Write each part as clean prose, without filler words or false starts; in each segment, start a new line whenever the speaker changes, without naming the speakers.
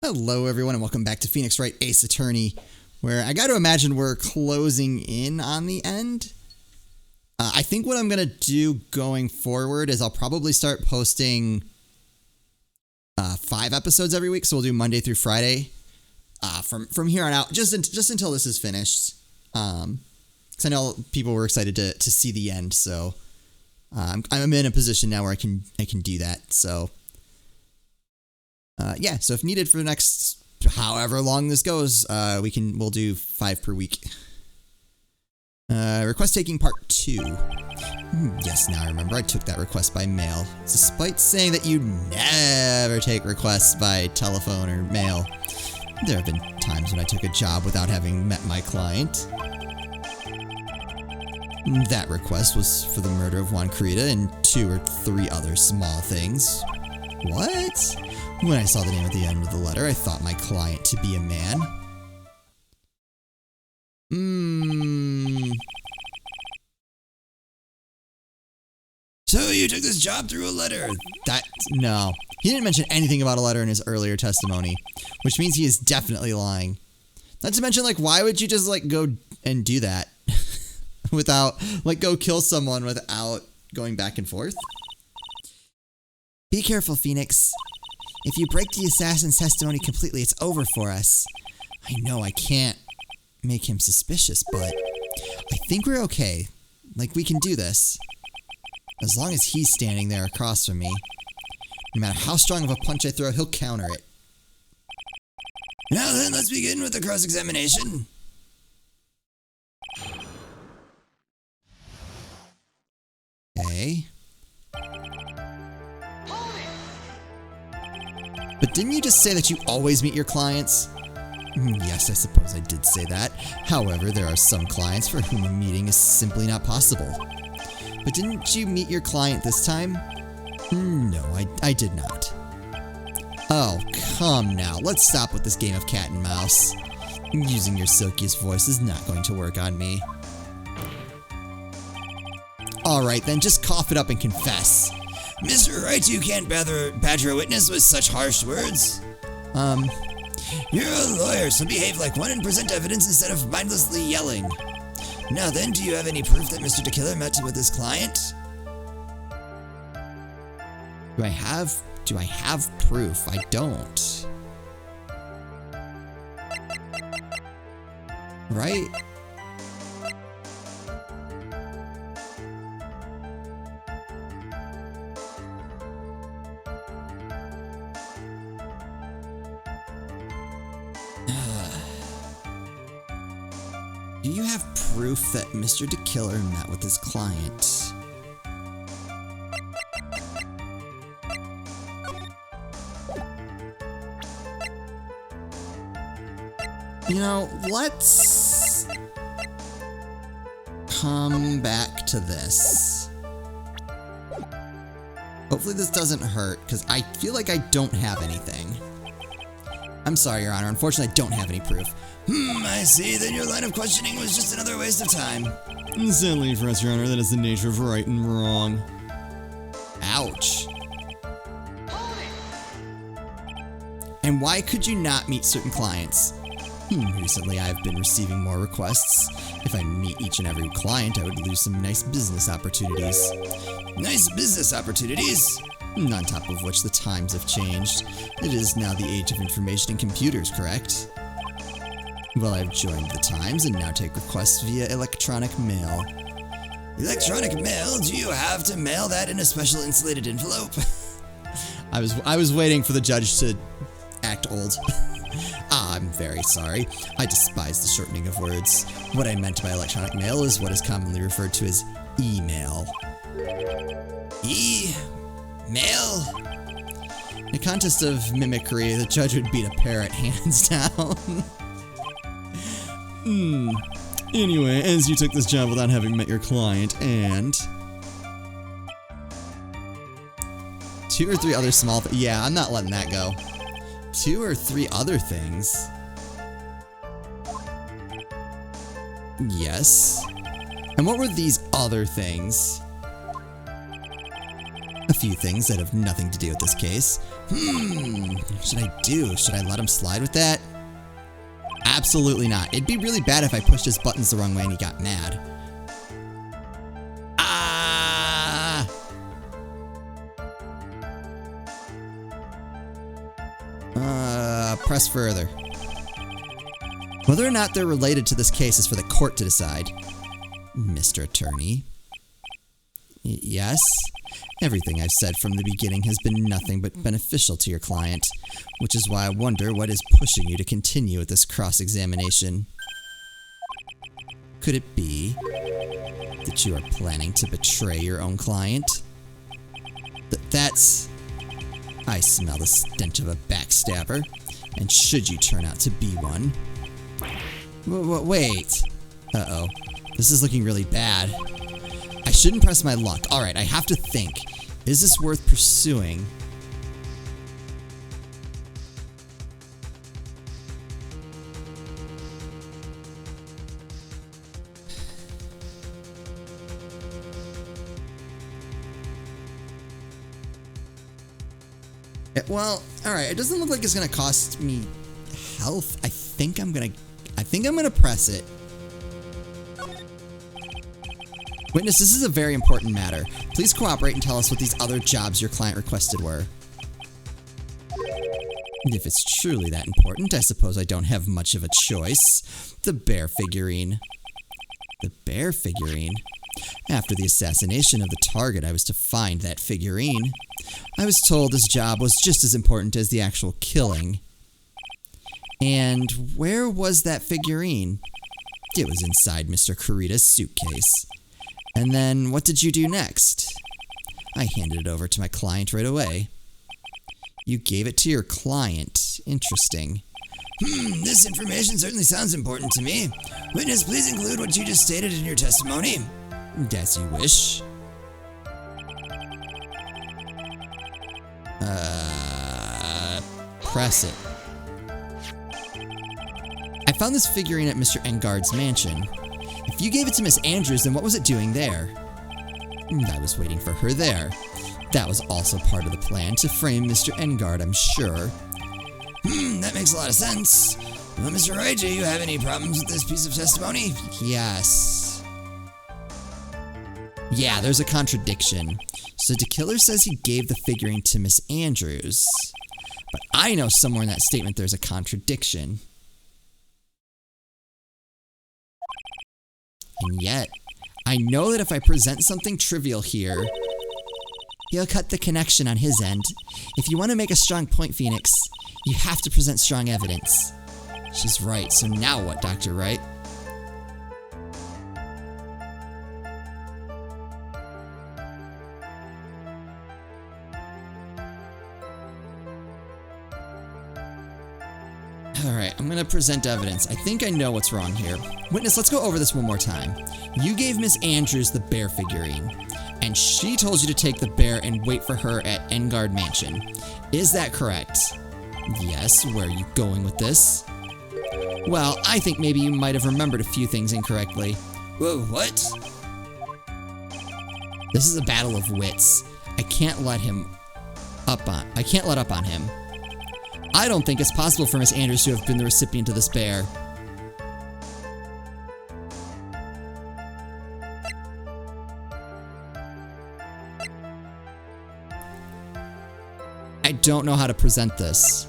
Hello everyone and welcome back to Phoenix Wright Ace Attorney, where I gotta imagine we're closing in on the end. I think what I'm gonna do going forward is I'll probably start posting 5 episodes every week, so we'll do Monday through Friday from here on out, just until this is finished. Because I know people were excited to see the end, so I'm in a position now where I can do that. So yeah, so if needed for the next however long this goes, we'll do 5 per week. Request taking part 2. Yes, now I remember I took that request by mail. Despite saying that you never take requests by telephone or mail, there have been times when I took a job without having met my client. That request was for the murder of Juan Creta and 2 or 3 other small things. What? When I saw the name at the end of the letter, I thought my client to be a man. So you took this job through a letter? No. He didn't mention anything about a letter in his earlier testimony, which means he is definitely lying. Not to mention, why would you just, go and do that? Without, go kill someone without going back and forth? Be careful, Phoenix. If you break the assassin's testimony completely, it's over for us. I know I can't make him suspicious, but I think we're okay. We can do this. As long as he's standing there across from me. No matter how strong of a punch I throw, he'll counter it. Now then, let's begin with the cross-examination. Okay. But didn't you just say that you always meet your clients? Yes, I suppose I did say that. However, there are some clients for whom a meeting is simply not possible. But didn't you meet your client this time? No, I did not. Oh, come now. Let's stop with this game of cat and mouse. Using your silkiest voice is not going to work on me. Alright then, just cough it up and confess. Mr. Wright, you can't badger a witness with such harsh words. You're a lawyer, so behave like one and present evidence instead of mindlessly yelling. Now then, do you have any proof that Mr. DeKiller met with his client? Do I have proof? I don't. Right? Do you have proof that Mr. DeKiller met with his client? You know, let's come back to this. Hopefully this doesn't hurt, because I feel like I don't have anything. I'm sorry, Your Honor. Unfortunately, I don't have any proof. I see. Then your line of questioning was just another waste of time. Sadly for us, Your Honor, that is the nature of right and wrong. Ouch. And why could you not meet certain clients? Recently, I've been receiving more requests. If I meet each and every client, I would lose some nice business opportunities. Nice business opportunities? On top of which the times have changed. It is now the age of information and computers, correct? Well, I've joined the times and now take requests via electronic mail. Electronic mail? Do you have to mail that in a special insulated envelope? I was waiting for the judge to act old. I'm very sorry. I despise the shortening of words. What I meant by electronic mail is what is commonly referred to as email. Mail? In a contest of mimicry, the judge would beat a parrot hands down. Anyway, as you took this job without having met your client, and 2 or 3 other small yeah, I'm not letting that go. 2 or 3 other things. Yes. And what were these other things? A few things that have nothing to do with this case. What should I do? Should I let him slide with that? Absolutely not. It'd be really bad if I pushed his buttons the wrong way and he got mad. Ah! Press further. Whether or not they're related to this case is for the court to decide. Mr. Attorney. Yes? Everything I've said from the beginning has been nothing but beneficial to your client, which is why I wonder what is pushing you to continue with this cross-examination. Could it be that you are planning to betray your own client? That's... I smell the stench of a backstabber, and should you turn out to be one... Wait. Uh-oh. This is looking really bad. I shouldn't press my luck. Alright, I have to think. Is this worth pursuing? Well, alright, it doesn't look like it's gonna cost me health. I think I'm gonna press it. Witness, this is a very important matter. Please cooperate and tell us what these other jobs your client requested were. If it's truly that important, I suppose I don't have much of a choice. The Bear Figurine. The Bear Figurine? After the assassination of the target, I was to find that figurine. I was told this job was just as important as the actual killing. And where was that figurine? It was inside Mr. Kurita's suitcase. And then, what did you do next? I handed it over to my client right away. You gave it to your client. Interesting. This information certainly sounds important to me. Witness, please include what you just stated in your testimony. As you wish. Press it. I found this figurine at Mr. Engard's mansion. If you gave it to Miss Andrews, then what was it doing there? I was waiting for her there. That was also part of the plan to frame Mr. Engard, I'm sure. That makes a lot of sense. Well, Mr. Wright, do you have any problems with this piece of testimony? Yes. Yeah, there's a contradiction. So DeKiller says he gave the figurine to Miss Andrews. But I know somewhere in that statement there's a contradiction. And yet, I know that if I present something trivial here, he'll cut the connection on his end. If you want to make a strong point, Phoenix, you have to present strong evidence. She's right, so now what, Dr. Wright? Alright, I'm gonna present evidence. I think I know what's wrong here. Witness, let's go over this one more time. You gave Miss Andrews the bear figurine, and she told you to take the bear and wait for her at Engard Mansion. Is that correct? Yes, where are you going with this? Well, I think maybe you might have remembered a few things incorrectly. Whoa, what? This is a battle of wits. I can't let up on him. I don't think it's possible for Miss Andrews to have been the recipient of this bear. I don't know how to present this.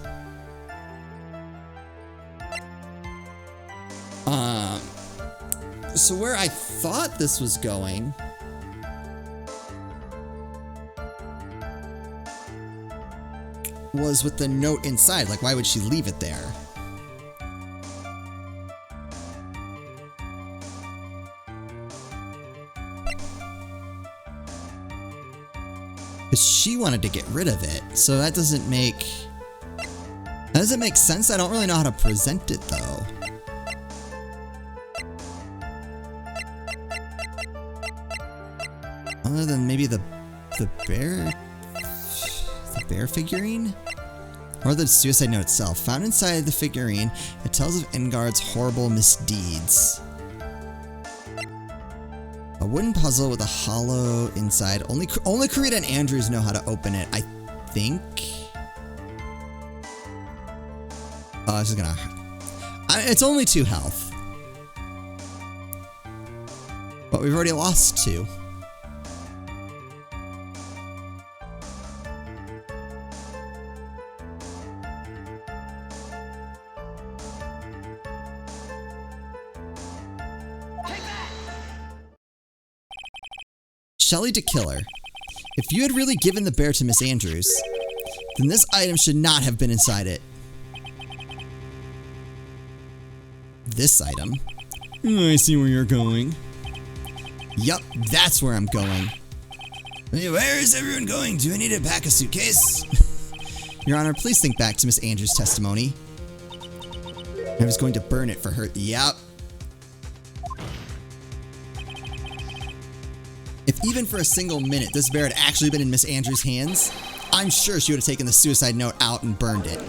So where I thought this was going was with the note inside. Like, why would she leave it there? Because she wanted to get rid of it. So that doesn't make sense. I don't really know how to present it though. Other than maybe the bear figurine? Or the suicide note itself. Found inside the figurine, it tells of Engard's horrible misdeeds. A wooden puzzle with a hollow inside. Only Karita and Andrews know how to open it, I think. Oh, this is gonna... it's only 2 health. But we've already lost 2. Shelly to Killer. If you had really given the bear to Miss Andrews, then this item should not have been inside it. This item?
I see where you're going.
Yup, that's where I'm going.
Where is everyone going? Do I need to pack a suitcase?
Your Honor, please think back to Miss Andrews' testimony. I was going to burn it for her. Yup. If even for a single minute this bear had actually been in Miss Andrews' hands, I'm sure she would have taken the suicide note out and burned it.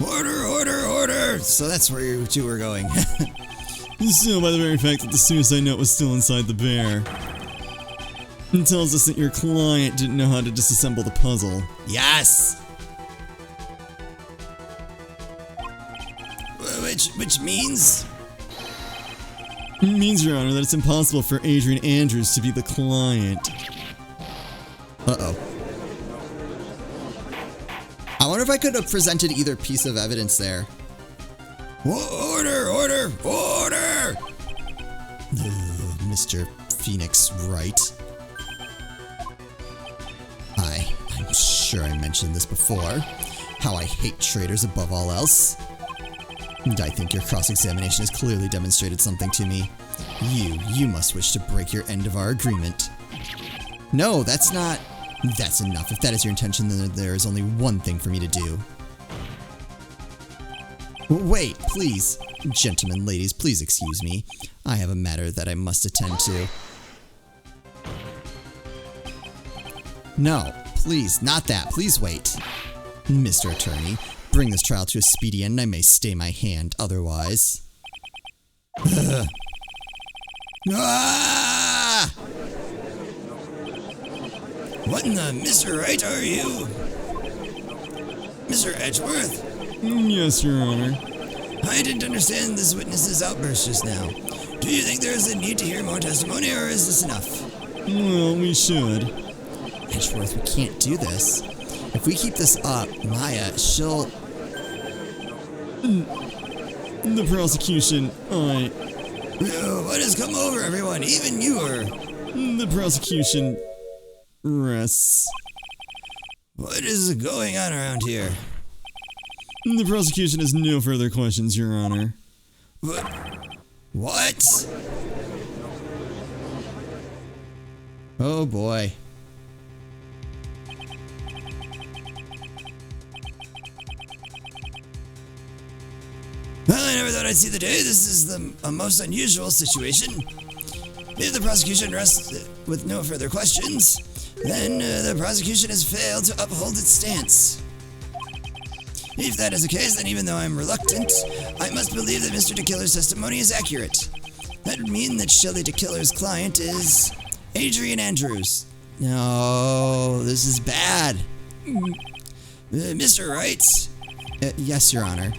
Order, order, order! So that's where you two were going.
So, by the very fact that the suicide note was still inside the bear, it tells us that your client didn't know how to disassemble the puzzle.
Yes!
Which means?
It means, Your Honor, that it's impossible for Adrian Andrews to be the client.
Uh-oh. I wonder if I could have presented either piece of evidence there.
Order, order, order!
Mr. Phoenix Wright. I'm sure I mentioned this before. How I hate traitors above all else. And I think your cross-examination has clearly demonstrated something to me. You must wish to break your end of our agreement. No, that's not... That's enough. If that is your intention, then there is only one thing for me to do. Wait, please. Gentlemen, ladies, please excuse me. I have a matter that I must attend to. No, please, not that. Please wait. Mr. Attorney, bring this trial to a speedy end and I may stay my hand otherwise.
Ah! What in the Mr. Wright are you? Mr. Edgeworth?
Yes, Your Honor.
I didn't understand this witness's outburst just now. Do you think there is a need to hear more testimony, or is this enough?
Well, we should.
Edgeworth, we can't do this. If we keep this up, Maya, she'll...
The prosecution,
What has come over everyone? Even you are...
The prosecution rests.
What is going on around here?
The prosecution has no further questions, Your Honor.
What?
Oh boy.
Well, I never thought I'd see the day. This is a most unusual situation. If the prosecution rests with no further questions, then the prosecution has failed to uphold its stance. If that is the case, then even though I'm reluctant, I must believe that Mr. DeKiller's testimony is accurate. That would mean that Shelley DeKiller's client is Adrian Andrews.
No, this is bad.
Mr. Wright?
Yes, Your Honor.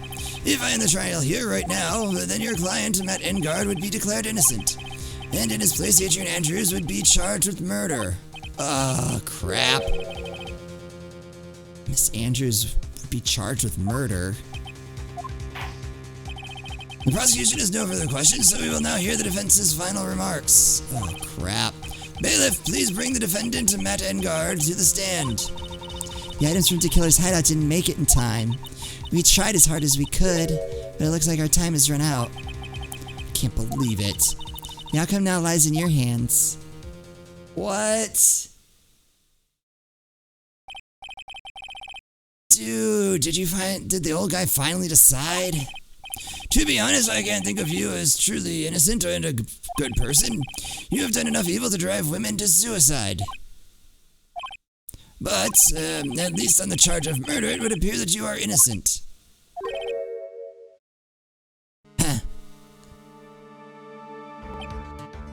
If I end the trial here right now, then your client, Matt Engard, would be declared innocent. And in his place, Adrian Andrews would be charged with murder.
Oh, crap. Miss Andrews would be charged with murder.
The prosecution has no further questions, so we will now hear the defense's final remarks.
Oh, crap.
Bailiff, please bring the defendant, Matt Engard, to the stand.
The items from DeKiller's hideout didn't make it in time. We tried as hard as we could, but it looks like our time has run out. Can't believe it. The outcome now lies in your hands.
What? Dude, did the old guy finally decide? To be honest, I can't think of you as truly innocent and a good person. You have done enough evil to drive women to suicide. But, at least on the charge of murder, it would appear that you are innocent.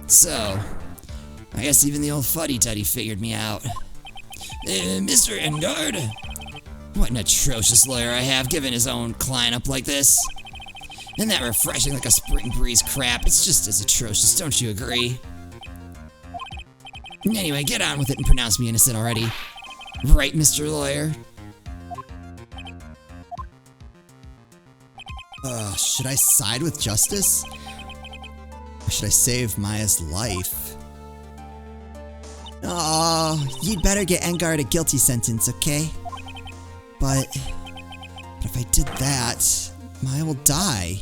So, I guess even the old fuddy-duddy figured me out. Mr. Engard? What an atrocious lawyer I have, giving his own client up like this. Isn't that refreshing like a spring breeze crap? It's just as atrocious, don't you agree? Anyway, get on with it and pronounce me innocent already. Right, Mr. Lawyer?
Should I side with justice? Or should I save Maya's life? Oh, you'd better get Engard a guilty sentence, okay? But if I did that, Maya will die.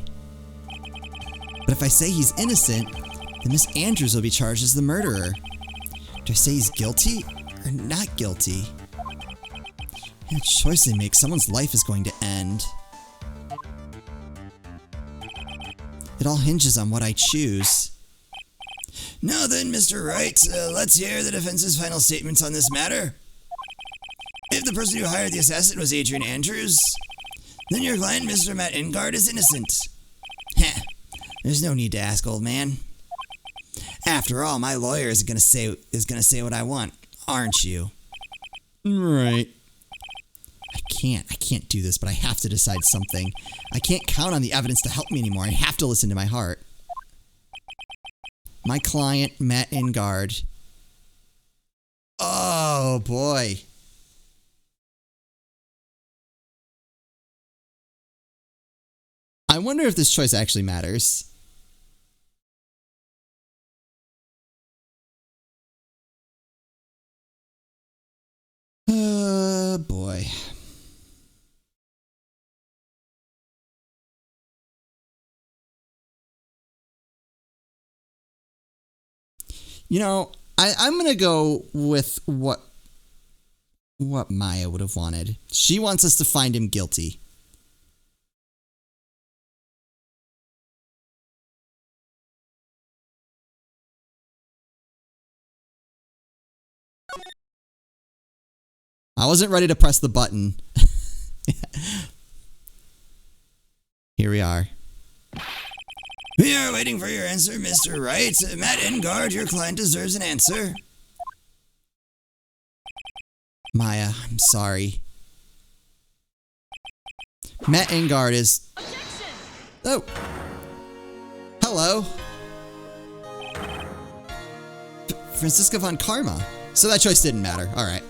But if I say he's innocent, then Miss Andrews will be charged as the murderer. Do I say he's guilty or not guilty? Any choice I make, someone's life is going to end. It all hinges on what I choose.
Now then, Mr. Wright, let's hear the defense's final statements on this matter. If the person who hired the assassin was Adrian Andrews, then your client, Mr. Matt Engard, is innocent. Heh, there's no need to ask, old man. After all, my lawyer is gonna say what I want, aren't you?
Right.
I can't do this, but I have to decide something. I can't count on the evidence to help me anymore. I have to listen to my heart. My client, Matt Engard. Oh, boy. I wonder if this choice actually matters. Boy. You know, I'm gonna go with what Maya would have wanted. She wants us to find him guilty. I wasn't ready to press the button. Here we are.
We are waiting for your answer, Mr. Wright. Matt Engard, your client deserves an answer.
Maya, I'm sorry. Matt Engard is... Oh. Hello. Franziska von Karma. So that choice didn't matter. All right.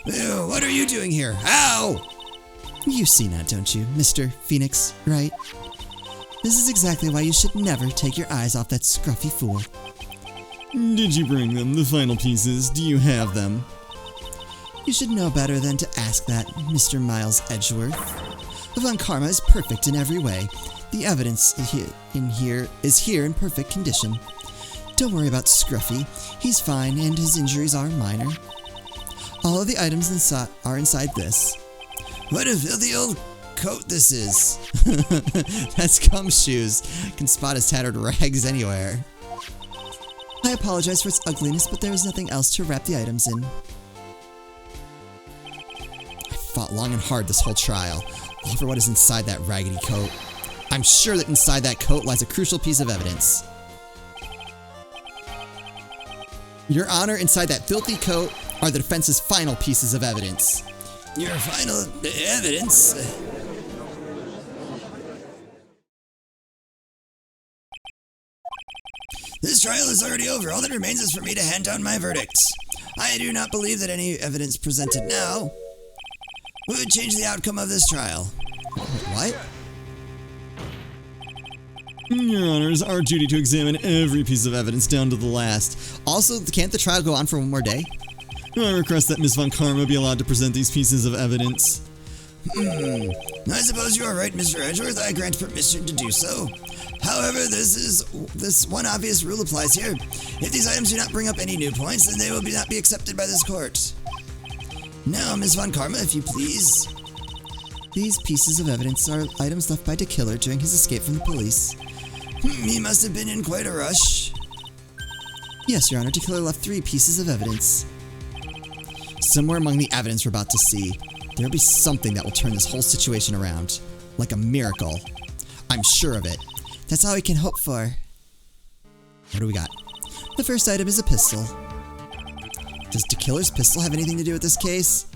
Ew, what are you doing here? Ow!
You see now, don't you, Mr. Phoenix Wright? This is exactly why you should never take your eyes off that scruffy fool.
Did you bring them, the final pieces? Do you have them?
You should know better than to ask that, Mr. Miles Edgeworth. Von Karma is perfect in every way. The evidence is here in perfect condition. Don't worry about Scruffy. He's fine and his injuries are minor. All of the items are inside this.
What a filthy old coat this is.
That's Gumshoes. Can spot his tattered rags anywhere. I apologize for its ugliness, but there is nothing else to wrap the items in. I fought long and hard this whole trial, all for what is inside that raggedy coat. I'm sure that inside that coat lies a crucial piece of evidence. Your Honor, inside that filthy coat are the defense's final pieces of evidence.
Your final evidence? This trial is already over. All that remains is for me to hand down my verdict. I do not believe that any evidence presented now would change the outcome of this trial.
What?
Your Honor, it's our duty to examine every piece of evidence down to the last.
Also, can't the trial go on for one more day?
I request that Miss Von Karma be allowed to present these pieces of evidence.
I suppose you are right, Mr. Edgeworth. I grant permission to do so. However, this one obvious rule applies here. If these items do not bring up any new points, then they will not be accepted by this court. Now, Miss Von Karma, if you please.
These pieces of evidence are items left by DeKiller during his escape from the police.
He must have been in quite a rush.
Yes, Your Honor, DeKiller left 3 pieces of evidence. Somewhere among the evidence we're about to see, there'll be something that will turn this whole situation around. Like a miracle. I'm sure of it. That's all we can hope for. What do we got? The first item is a pistol. Does DeKiller's pistol have anything to do with this case?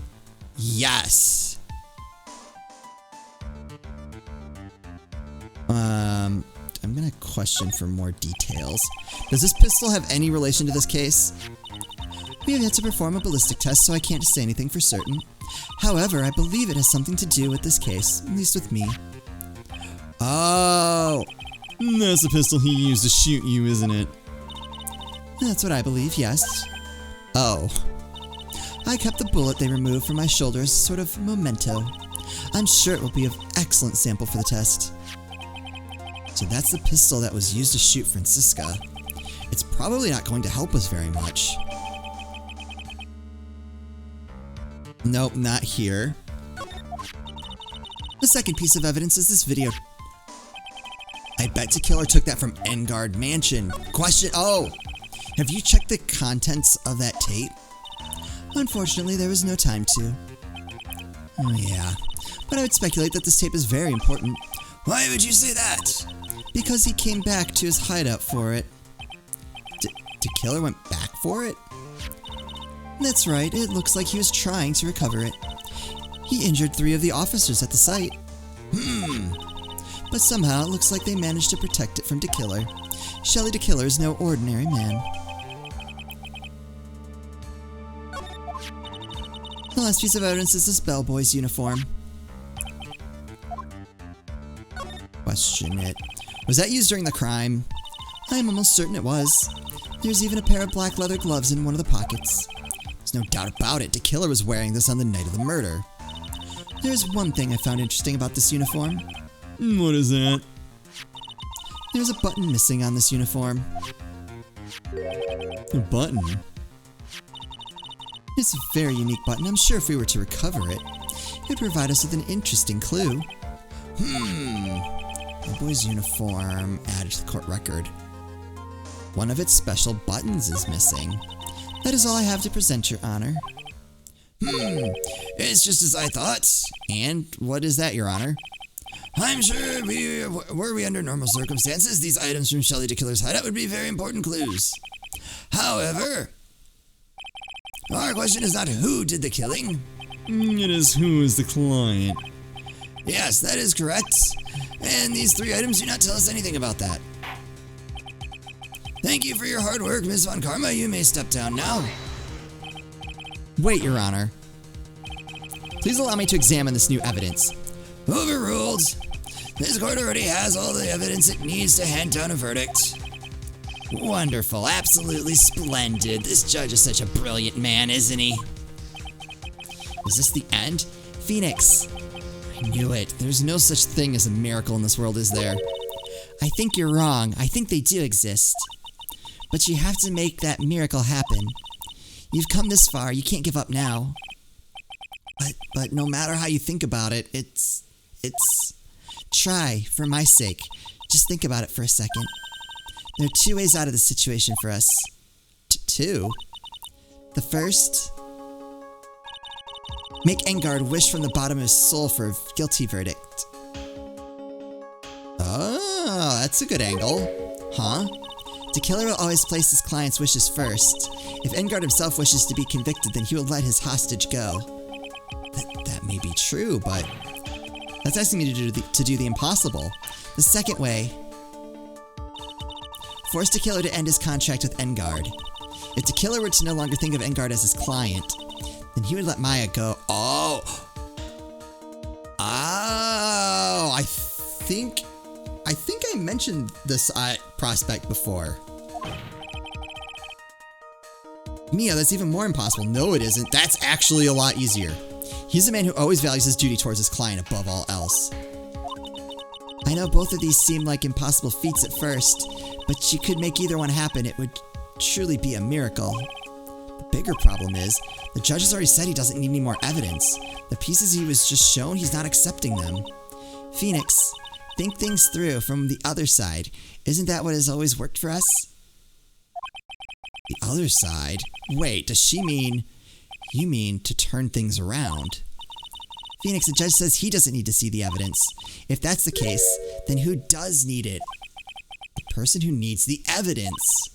Yes! I'm gonna question for more details. Does this pistol have any relation to this case? We have yet to perform a ballistic test, so I can't say anything for certain. However, I believe it has something to do with this case, at least with me. Oh!
That's the pistol he used to shoot you, isn't it?
That's what I believe, yes. Oh. I kept the bullet they removed from my shoulder as sort of memento. I'm sure it will be an excellent sample for the test. So that's the pistol that was used to shoot Francisca. It's probably not going to help us very much. Nope, not here. The second piece of evidence is this video. I bet DeKiller took that from Engard Mansion. Question, oh! Have you checked the contents of that tape? Unfortunately, there was no time to. Oh yeah, but I would speculate that this tape is very important.
Why would you say that?
Because he came back to his hideout for it. DeKiller went back for it? That's right, it looks like he was trying to recover it. He injured 3 of the officers at the site. But somehow it looks like they managed to protect it from DeKiller. Shelley DeKiller is no ordinary man. The last piece of evidence is the Spellboy's uniform. Question it. Was that used during the crime? I am almost certain it was. There's even a pair of black leather gloves in one of the pockets. There's no doubt about it, DeKiller was wearing this on the night of the murder. There's one thing I found interesting about this uniform.
What is that?
There's a button missing on this uniform.
A button?
It's a very unique button. I'm sure if we were to recover it, it would provide us with an interesting clue. The boy's uniform added to the court record. One of its special buttons is missing. That is all I have to present, Your Honor.
It's just as I thought.
And what is that, Your Honor?
I'm sure were we under normal circumstances, these items from Shelley DeKiller's hideout would be very important clues. However, our question is not who did the killing.
It is who is the client.
Yes, that is correct. And these 3 items do not tell us anything about that. Thank you for your hard work, Ms. Von Karma. You may step down now.
Wait, Your Honor. Please allow me to examine this new evidence.
Overruled. This court already has all the evidence it needs to hand down a verdict.
Wonderful, absolutely splendid. This judge is such a brilliant man, isn't he? Is this the end? Phoenix! I knew it. There's no such thing as a miracle in this world, is there? I think you're wrong. I think they do exist. But you have to make that miracle happen. You've come this far, you can't give up now. But no matter how you think about it, it's... Try, for my sake. Just think about it for a second. There are 2 ways out of this situation for us. 2? The first... Make Engard wish from the bottom of his soul for a guilty verdict. Oh, that's a good angle. Huh? DeKiller will always place his client's wishes first. If Engard himself wishes to be convicted, then he will let his hostage go. That may be true, but... That's asking me to do the impossible. The second way... Force DeKiller to end his contract with Engard. If DeKiller were to no longer think of Engard as his client, then he would let Maya go. Oh! I think I mentioned this prospect before. Mia, that's even more impossible. No, it isn't. That's actually a lot easier. He's a man who always values his duty towards his client above all else. I know both of these seem like impossible feats at first, but you could make either one happen. It would truly be a miracle. The bigger problem is, the judge has already said he doesn't need any more evidence. The pieces he was just shown, he's not accepting them. Phoenix, think things through from the other side. Isn't that what has always worked for us? The other side? Wait, does she mean... You mean to turn things around? Phoenix, the judge says he doesn't need to see the evidence. If that's the case, then who does need it? person who needs the evidence.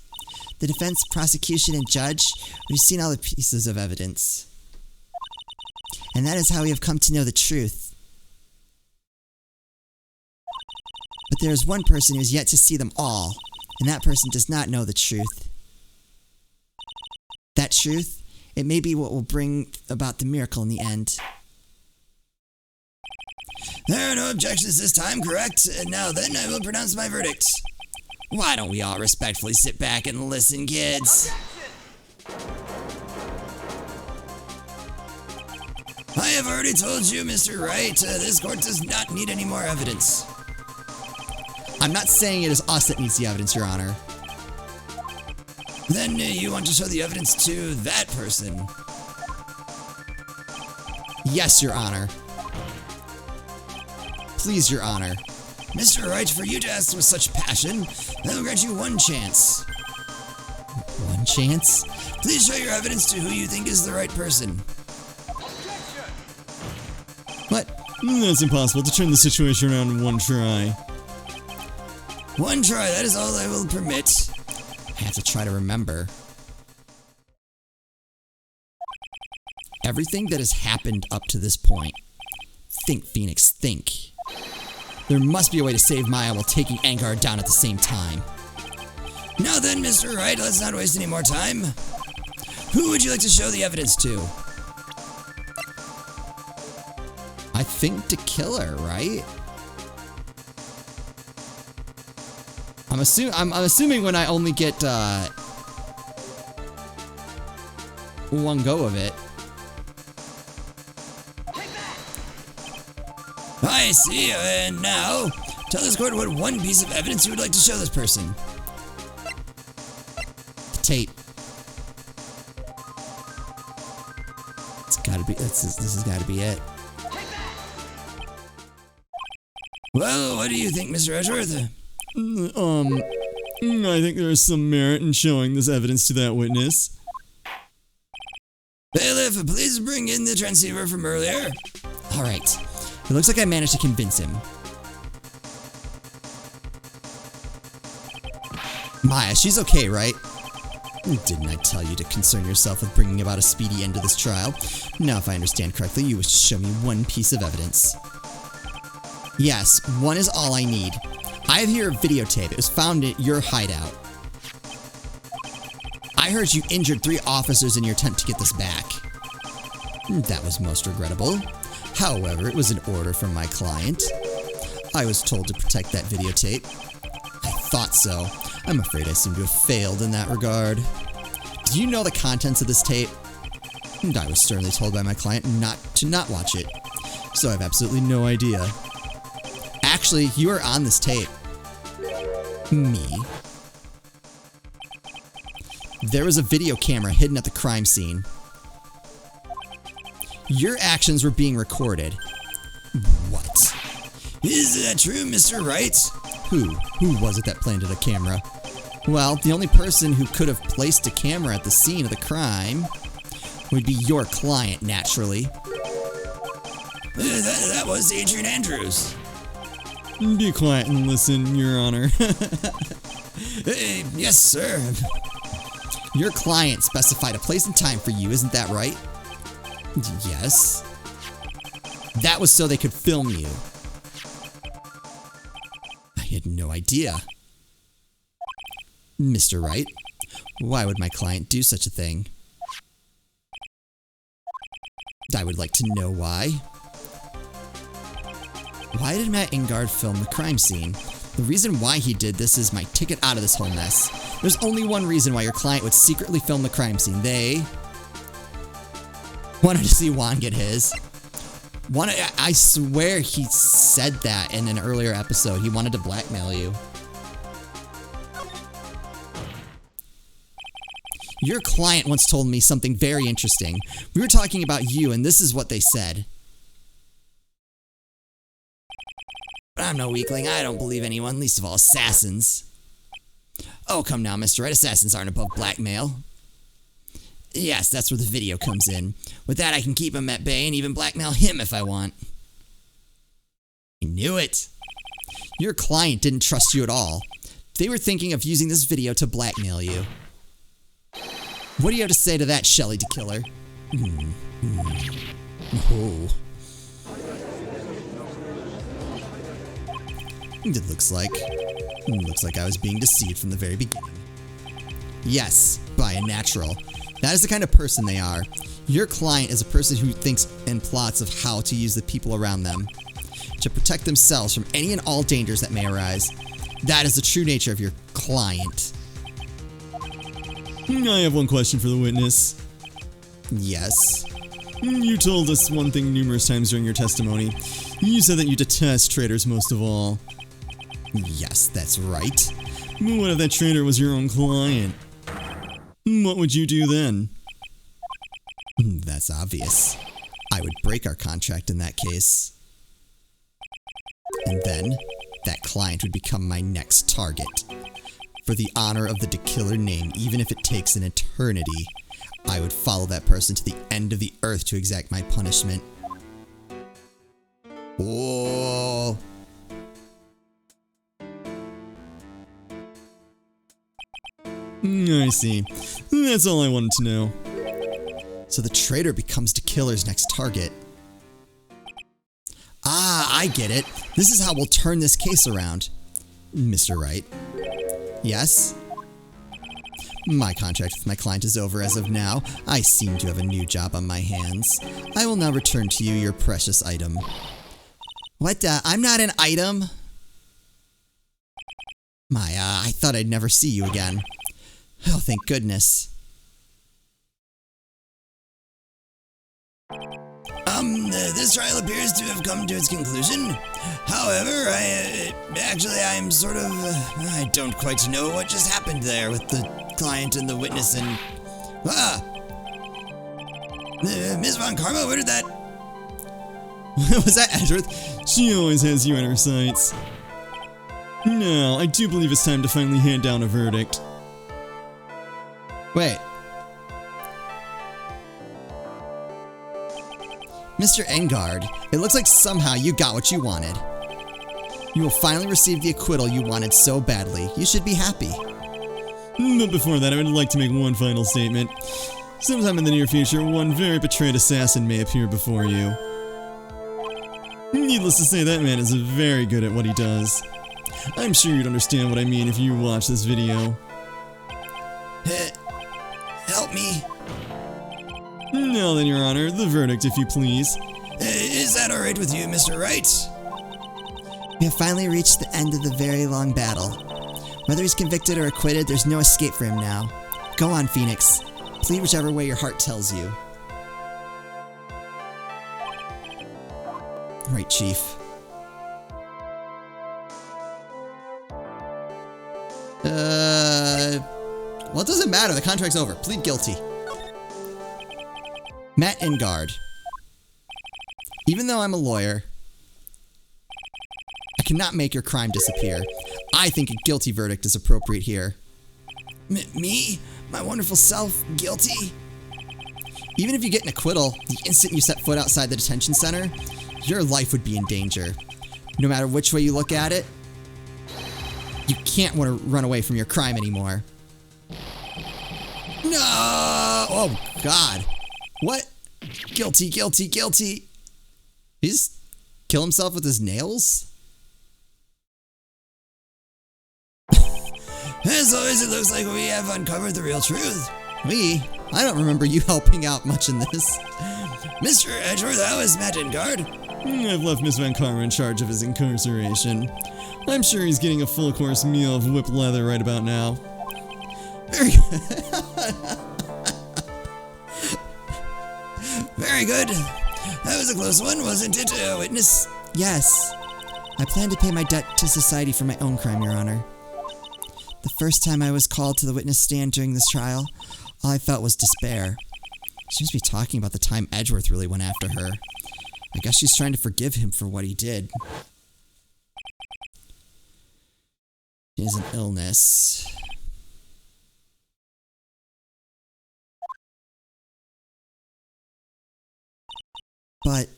The defense, prosecution, and judge, we've seen all the pieces of evidence. And that is how we have come to know the truth. But there is one person who has yet to see them all, and that person does not know the truth. That truth, it may be what will bring about the miracle in the end.
There are no objections this time, correct? Now then, I will pronounce my verdict.
Why don't we all respectfully sit back and listen, kids?
I have already told you, Mr. Wright, this court does not need any more evidence.
I'm not saying it is us that needs the evidence, Your Honor.
Then you want to show the evidence to that person?
Yes, Your Honor. Please, Your Honor.
Mr. Wright, for you to ask with such passion, I will grant you one chance.
One chance?
Please show your evidence to who you think is the right person.
What?
That's impossible to turn the situation around in one try.
One try, that is all I will permit.
I have to try to remember. Everything that has happened up to this point. Think, Phoenix, think. There must be a way to save Maya while taking Angar down at the same time.
Now then, Mr. Wright, let's not waste any more time. Who would you like to show the evidence to?
I think to kill her, right? I'm assuming when I only get one go of it.
I see, and now, tell this court what one piece of evidence you would like to show this person.
The tape. It's gotta be, this has gotta be it.
Well, what do you think, Mr. Edgeworth?
I think there is some merit in showing this evidence to that witness.
Bailiff, please bring in the transceiver from earlier.
Alright. It looks like I managed to convince him. Maya, she's okay, right? Didn't I tell you to concern yourself with bringing about a speedy end to this trial? Now, if I understand correctly, you wish to show me one piece of evidence. Yes, one is all I need. I have here a videotape. It was found at your hideout. I heard you injured 3 officers in your attempt to get this back. That was most regrettable. However, it was an order from my client. I was told to protect that videotape. I thought so. I'm afraid I seem to have failed in that regard. Do you know the contents of this tape? I was sternly told by my client not to watch it, so I have absolutely no idea. Actually, you are on this tape. Me. There was a video camera hidden at the crime scene. Your actions were being recorded. What?
Is that true, Mr. Wright?
Who was it that planted a camera? Well, the only person who could have placed a camera at the scene of the crime would be your client, naturally.
That was Adrian Andrews.
Be quiet and listen, Your Honor.
Yes, sir.
Your client specified a place and time for you, isn't that right? Yes. That was so they could film you. I had no idea. Mr. Wright, why would my client do such a thing? I would like to know why. Why did Matt Ingard film the crime scene? The reason why he did this is my ticket out of this whole mess. There's only one reason why your client would secretly film the crime scene. They wanted to see Juan get his. I swear he said that in an earlier episode. He wanted to blackmail you. Your client once told me something very interesting. We were talking about you, and this is what they said. I'm no weakling. I don't believe anyone, least of all assassins. Oh, come now, Mr. Wright. Assassins aren't above blackmail. Yes, that's where the video comes in. With that, I can keep him at bay and even blackmail him if I want. I knew it. Your client didn't trust you at all. They were thinking of using this video to blackmail you. What do you have to say to that, Shelly the Killer? Oh. It looks like I was being deceived from the very beginning. Yes, by a natural. That is the kind of person they are. Your client is a person who thinks and plots of how to use the people around them to protect themselves from any and all dangers that may arise. That is the true nature of your client.
I have one question for the witness.
Yes.
You told us one thing numerous times during your testimony. You said that you detest traitors most of all.
Yes, that's right.
But what if that traitor was your own client? What would you do then?
That's obvious. I would break our contract in that case. And then, that client would become my next target. For the honor of the killer name, even if it takes an eternity, I would follow that person to the end of the earth to exact my punishment. Oh.
I see. That's all I wanted to know.
So the traitor becomes the killer's next target. Ah, I get it. This is how we'll turn this case around. Mr. Wright. Yes? My contract with my client is over as of now. I seem to have a new job on my hands. I will now return to you your precious item. What the? I'm not an item? I thought I'd never see you again. Oh, thank goodness.
This trial appears to have come to its conclusion. However, I'm sort of, I don't quite know what just happened there with the client and the witness and, Ms. Von Karma, where did that?
Was that Edgeworth?
She always has you in her sights. Now, I do believe it's time to finally hand down a verdict.
Wait. Mr. Engard, it looks like somehow you got what you wanted. You will finally receive the acquittal you wanted so badly. You should be happy.
But before that, I would like to make one final statement. Sometime in the near future, one very betrayed assassin may appear before you. Needless to say, that man is very good at what he does. I'm sure you'd understand what I mean if you watch this video.
Help me.
Now then, Your Honor, the verdict, if you please.
Is that alright with you, Mr. Wright?
We have finally reached the end of the very long battle. Whether he's convicted or acquitted, there's no escape for him now. Go on, Phoenix. Plead whichever way your heart tells you. Right, Chief. Well, it doesn't matter. The contract's over. Plead guilty. Matt Engard. Even though I'm a lawyer, I cannot make your crime disappear. I think a guilty verdict is appropriate here.
Me? My wonderful self? Guilty?
Even if you get an acquittal, the instant you set foot outside the detention center, your life would be in danger. No matter which way you look at it, you can't want to run away from your crime anymore. No! Oh, God. What? Guilty, guilty, guilty. He just kill himself with his nails?
As always, it looks like we have uncovered the real truth.
We? I don't remember you helping out much in this.
Mr. Edgeworth, that was Matt Engard.
I've left Miss Van Karma in charge of his incarceration. I'm sure he's getting a full-course meal of whipped leather right about now.
Very good.
Very good. That was a close one, wasn't it, witness?
Yes. I plan to pay my debt to society for my own crime, Your Honor. The first time I was called to the witness stand during this trial, all I felt was despair. She must be talking about the time Edgeworth really went after her. I guess she's trying to forgive him for what he did. He has an illness. But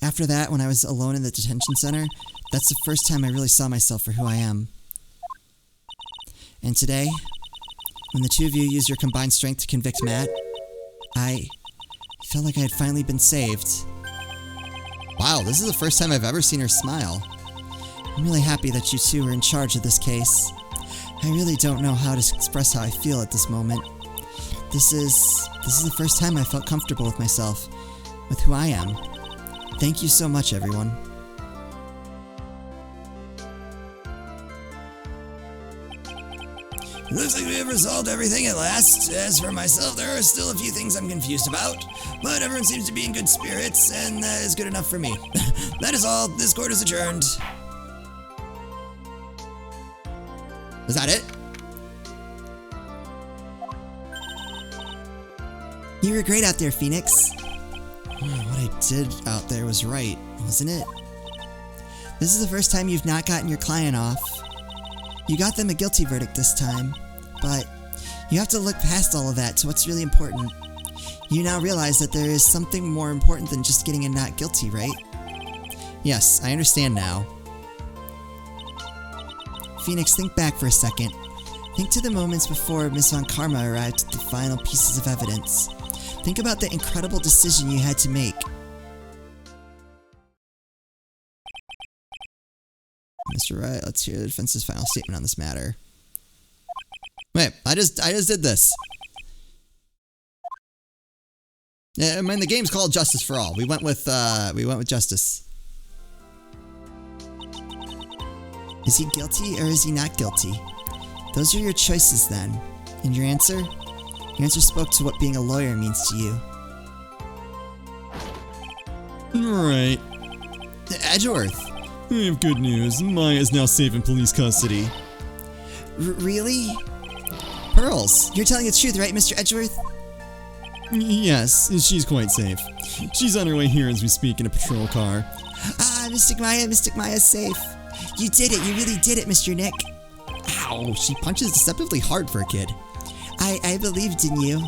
after that, when I was alone in the detention center, that's the first time I really saw myself for who I am. And today, when the two of you used your combined strength to convict Matt, I felt like I had finally been saved. Wow, this is the first time I've ever seen her smile. I'm really happy that you two are in charge of this case. I really don't know how to express how I feel at this moment. This is the first time I felt comfortable with myself, with who I am. Thank you so much, everyone.
It looks like we have resolved everything at last. As for myself, there are still a few things I'm confused about, but everyone seems to be in good spirits, and that is good enough for me. That is all. This court is adjourned.
Is that it? You were great out there, Phoenix. What I did out there was right, wasn't it? This is the first time you've not gotten your client off. You got them a guilty verdict this time, but you have to look past all of that to what's really important. You now realize that there is something more important than just getting a not guilty, right? Yes, I understand now. Phoenix, think back for a second. Think to the moments before Miss Von Karma arrived at the final pieces of evidence. Think about the incredible decision you had to make. Mr. Wright, let's hear the defense's final statement on this matter. Wait, I just did this. Yeah, I mean, the game's called Justice for All. We went with justice. Is he guilty or is he not guilty? Those are your choices then. And your answer? Your answer spoke to what being a lawyer means to you.
Right.
Edgeworth.
I have good news. Maya is now safe in police custody.
Really? Pearls, you're telling the truth, right, Mr. Edgeworth?
Yes, she's quite safe. She's on her way here as we speak in a patrol car.
Ah, Mystic Maya's safe. You did it, you really did it, Mr. Nick. Ow, she punches deceptively hard for a kid. I believed in you.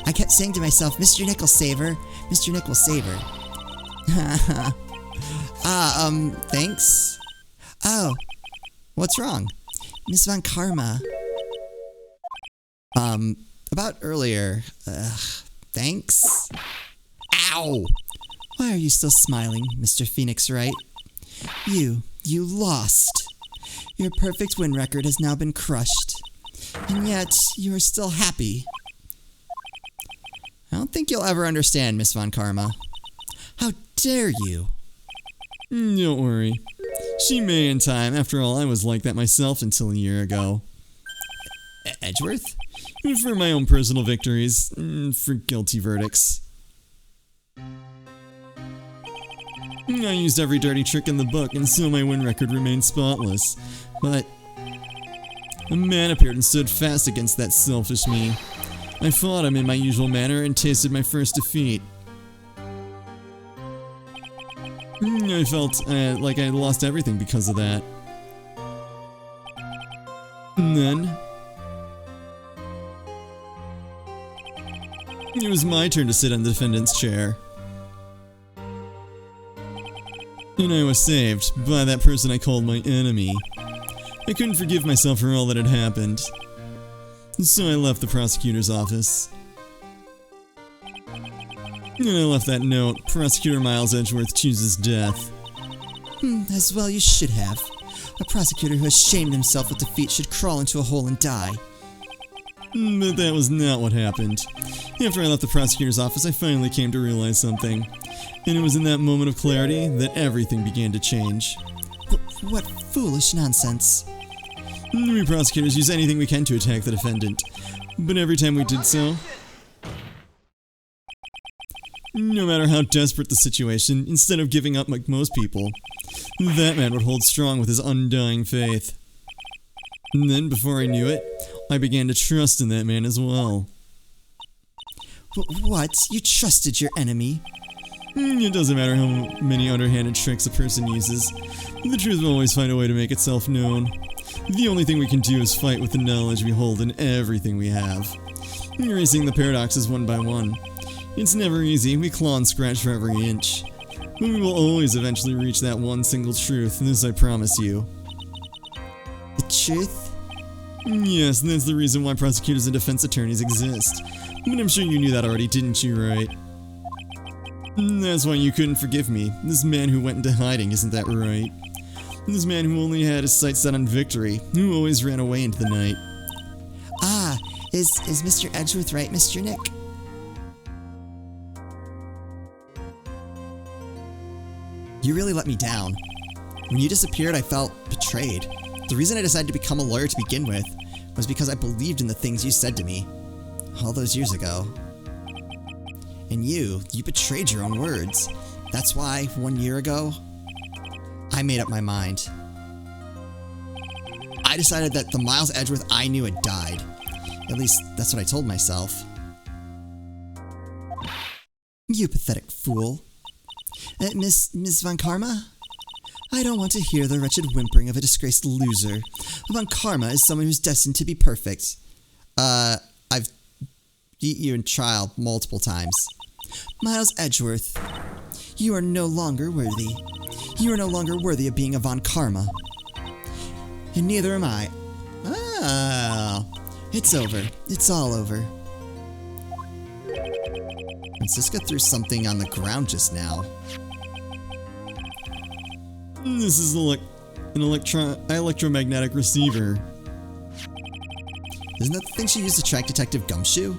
I kept saying to myself, Mr. Nick will save her. Mr. Nick will save her. Thanks? Oh, what's wrong? Miss Von Karma. About earlier. Thanks? Ow! Why are you still smiling, Mr. Phoenix Wright? You lost. Your perfect win record has now been crushed. And yet, you are still happy. I don't think you'll ever understand, Miss Von Karma. How dare you?
Don't worry. She may in time. After all, I was like that myself until a year ago.
Edgeworth?
For my own personal victories, for guilty verdicts. I used every dirty trick in the book, and so my win record remained spotless. But a man appeared and stood fast against that selfish me. I fought him in my usual manner and tasted my first defeat. I felt like I lost everything because of that. And then it was my turn to sit on the defendant's chair. And I was saved by that person I called my enemy. I couldn't forgive myself for all that had happened. So I left the prosecutor's office. And I left that note, Prosecutor Miles Edgeworth chooses death.
As well you should have. A prosecutor who has shamed himself with defeat should crawl into a hole and die.
But that was not what happened. After I left the prosecutor's office, I finally came to realize something. And it was in that moment of clarity that everything began to change.
What foolish nonsense.
We prosecutors use anything we can to attack the defendant. But every time we did so, no matter how desperate the situation, instead of giving up like most people, that man would hold strong with his undying faith. And then, before I knew it, I began to trust in that man as well.
What? You trusted your enemy?
It doesn't matter how many underhanded tricks a person uses. The truth will always find a way to make itself known. The only thing we can do is fight with the knowledge we hold in everything we have. Erasing the paradoxes one by one. It's never easy, we claw and scratch for every inch. But we will always eventually reach that one single truth, this I promise you.
The truth?
Yes, and that's the reason why prosecutors and defense attorneys exist. But I'm sure you knew that already, didn't you, right? That's why you couldn't forgive me. This man who went into hiding, isn't that right? This man who only had his sights set on victory, who always ran away into the night.
Ah, is Mr. Edgeworth right, Mr. Nick? You really let me down. When you disappeared, I felt betrayed. The reason I decided to become a lawyer to begin with was because I believed in the things you said to me all those years ago. And you betrayed your own words. That's why, 1 year ago, I made up my mind. I decided that the Miles Edgeworth I knew had died. At least, that's what I told myself. You pathetic fool. Miss Von Karma? I don't want to hear the wretched whimpering of a disgraced loser. Von Karma is someone who's destined to be perfect. I've beat you in trial multiple times. Miles Edgeworth, you are no longer worthy. You are no longer worthy of being a Von Karma. And neither am I. Oh, it's over. It's all over. Francisca threw something on the ground just now.
This is an electromagnetic receiver.
Isn't that the thing she used to track Detective Gumshoe?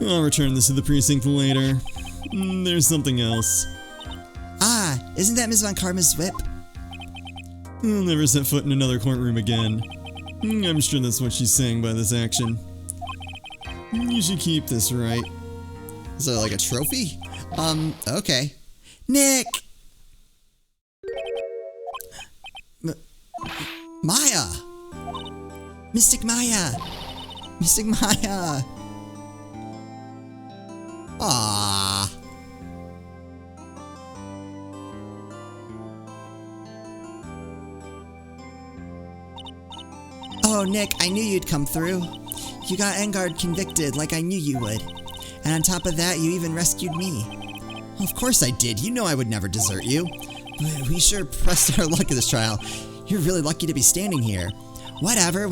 I'll return this to the precinct later. There's something else.
Ah, isn't that Miss Von Karma's whip?
I'll never set foot in another courtroom again. I'm sure that's what she's saying by this action. You should keep this, right?
Is it like a trophy? Okay. Nick! Maya! Mystic Maya! Mystic Maya! Ah. Oh, Nick, I knew you'd come through. You got Engard convicted like I knew you would. And on top of that, you even rescued me. Of course I did. You know I would never desert you. But we sure pressed our luck at this trial. You're really lucky to be standing here. Whatever.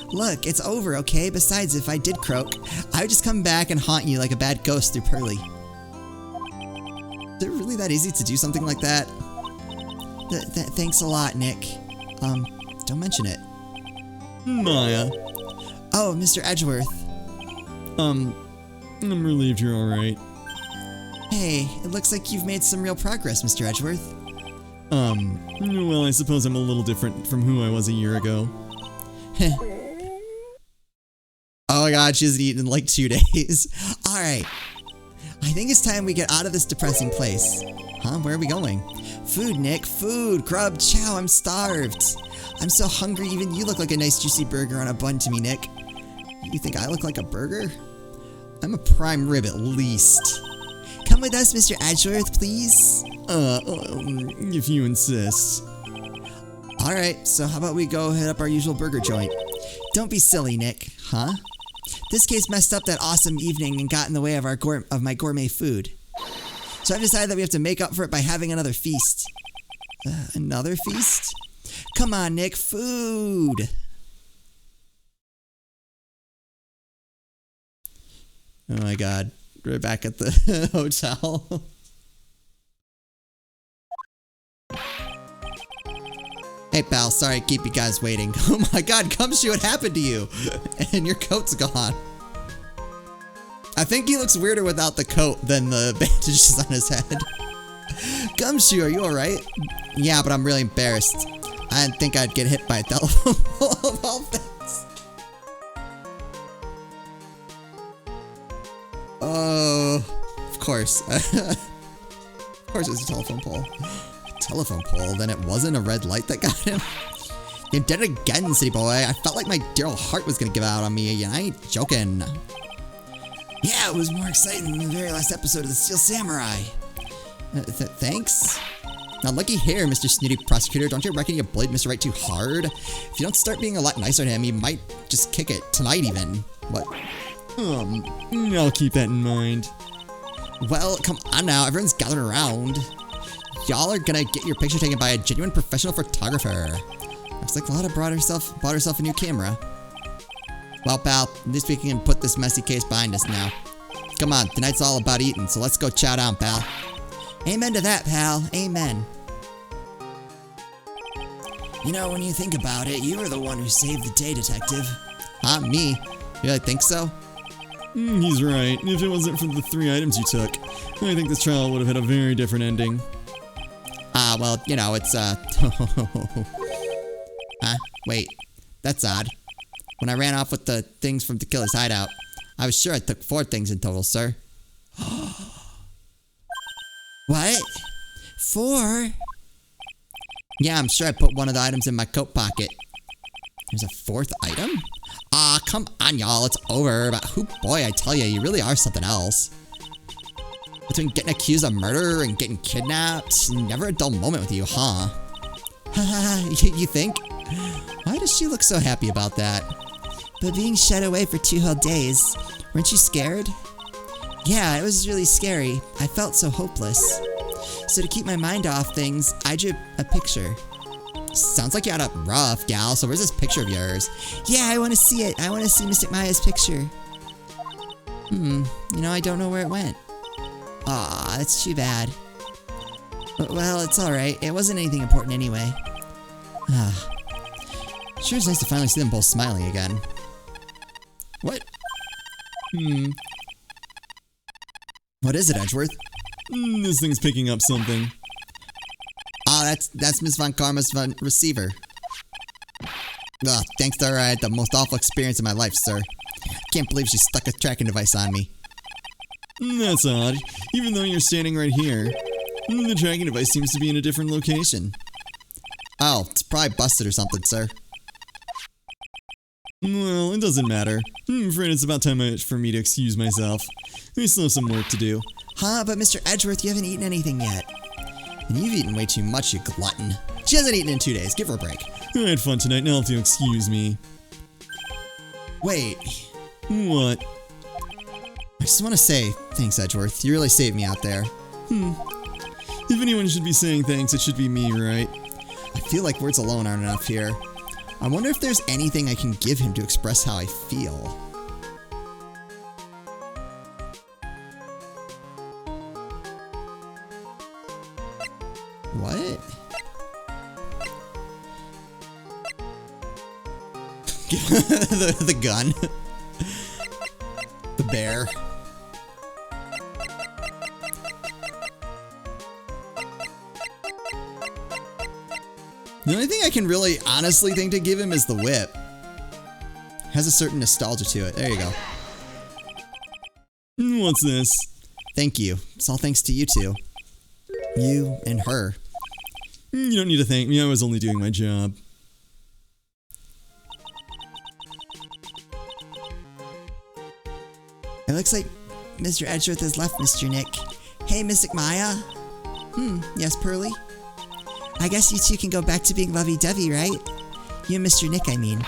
Look, it's over, okay? Besides, if I did croak, I would just come back and haunt you like a bad ghost through Pearly. Is it really that easy to do something like that? Thanks a lot, Nick. Don't mention it.
Maya.
Oh, Mr. Edgeworth.
I'm relieved you're alright.
Hey, it looks like you've made some real progress, Mr. Edgeworth.
Well, I suppose I'm a little different from who I was a year ago.
Oh my god, she hasn't eaten in like 2 days. Alright. I think it's time we get out of this depressing place. Huh? Where are we going? Food, Nick. Food. Grub. Chow. I'm starved. I'm so hungry, even you look like a nice juicy burger on a bun to me, Nick. You think I look like a burger? I'm a prime rib at least. Come with us, Mr. Edgeworth, please.
If you insist.
Alright, so how about we go hit up our usual burger joint? Don't be silly, Nick. Huh? This case messed up that awesome evening and got in the way of my gourmet food. So I've decided that we have to make up for it by having another feast. Another feast? Come on, Nick. Food! Oh my god. We're back at the hotel. Hey pal, sorry to keep you guys waiting. Oh my god, Gumshoe, what happened to you? And your coat's gone. I think he looks weirder without the coat than the bandages on his head. Gumshoe, are you alright? Yeah, but I'm really embarrassed. I didn't think I'd get hit by a telephone pole of all things. Oh, of course. Of course it was a telephone pole. Telephone pole, then it wasn't a red light that got him. You did it again, city boy. I felt like my dear old heart was gonna give out on me, and I ain't joking. Yeah, it was more exciting than the very last episode of the Steel Samurai. Thanks? Now, looky here, Mr. Snooty Prosecutor. Don't you reckon you bullied Mr. Wright too hard? If you don't start being a lot nicer to him, he might just kick it tonight even. What?
I'll keep that in mind.
Well, come on now. Everyone's gathered around. y'all are gonna get your picture taken by a genuine professional photographer. Looks like Lana bought herself a new camera. Well, pal, at least we can put this messy case behind us now. Come on, tonight's all about eating, so let's go chow down, pal. Amen to that, pal. Amen.
You know, when you think about it, you were the one who saved the day, Detective.
Huh, me? You really think so?
He's right. If it wasn't for the 3 items you took, I think this trial would have had a very different ending.
Well, you know, it's, Huh? Wait. That's odd. When I ran off with the things from the killer's hideout, I was sure I took 4 things in total, sir.
What? 4?
Yeah, I'm sure I put one of the items in my coat pocket. There's a 4th item? Come on, y'all. It's over. But boy, I tell you, you really are something else. Between getting accused of murder and getting kidnapped, never a dull moment with you, huh? You think? Why does she look so happy about that?
But being shut away for 2 whole days, weren't you scared? Yeah, it was really scary. I felt so hopeless. So to keep my mind off things, I drew a picture.
Sounds like you had a rough, gal, so where's this picture of yours?
Yeah, I want to see it. I want to see Mystic Maya's picture.
You know, I don't know where it went.
Aw, that's too bad. Well, it's alright. It wasn't anything important anyway.
Sure is nice to finally see them both smiling again. What? What is it, Edgeworth?
This thing's picking up something.
That's Miss Von Karma's receiver. Thanks to her, I had the most awful experience of my life, sir. Can't believe she stuck a tracking device on me.
That's odd. Even though you're standing right here, the tracking device seems to be in a different location.
Oh, it's probably busted or something, sir.
Well, it doesn't matter. I'm afraid it's about time for me to excuse myself. We still have some work to do.
Huh, but Mr. Edgeworth, you haven't eaten anything yet.
And you've eaten way too much, you glutton. She hasn't eaten in 2 days. Give her a break.
I had fun tonight, now if you'll excuse me.
Wait.
What?
I just want to say, thanks, Edgeworth. You really saved me out there.
If anyone should be saying thanks, it should be me, right?
I feel like words alone aren't enough here. I wonder if there's anything I can give him to express how I feel. What? the gun. The bear. The only thing I can really honestly think to give him is the whip. Has a certain nostalgia to it. There you go.
What's this?
Thank you. It's all thanks to you two. You and her.
You don't need to thank me, I was only doing my job.
It looks like Mr. Edgeworth has left, Mr. Nick. Hey, Mystic Maya. Yes, Pearly? I guess you two can go back to being lovey-dovey, right? You and Mr. Nick, I mean.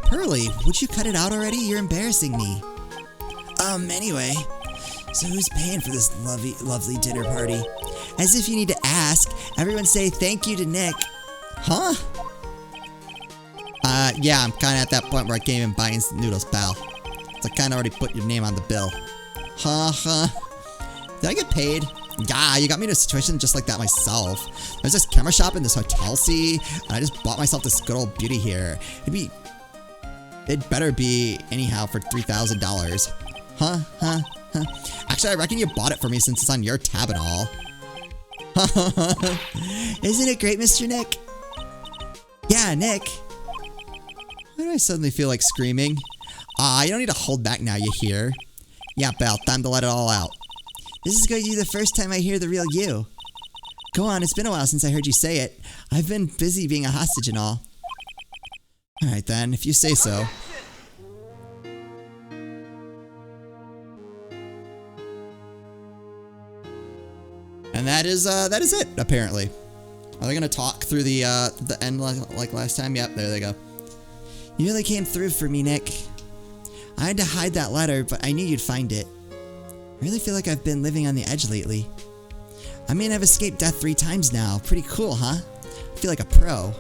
Pearly, would you cut it out already? You're embarrassing me.
Anyway. So who's paying for this lovely dinner party?
As if you need to ask. Everyone say thank you to Nick. Huh? Yeah, I'm kinda at that point where I can't even buy instant noodles, pal. So I kinda already put your name on the bill. Huh? Did I get paid? Yeah, you got me in a situation just like that myself. There's this camera shop in this hotel, see? And I just bought myself this good old beauty here. It'd better be, anyhow, for $3,000. Huh? Actually, I reckon you bought it for me since it's on your tab and all.
Isn't it great, Mr. Nick?
Yeah, Nick. Why do I suddenly feel like screaming? You don't need to hold back now, you hear? Yeah, pal, time to let it all out.
This is going to be the first time I hear the real you.
Go on, it's been a while since I heard you say it. I've been busy being a hostage and all. Alright then, if you say so. And that is it, apparently. Are they gonna talk through the end like last time? Yep, there they go.
You really came through for me, Nick. I had to hide that letter, but I knew you'd find it. I really feel like I've been living on the edge lately.
I mean, I've escaped death 3 times now. Pretty cool, huh? I feel like a pro.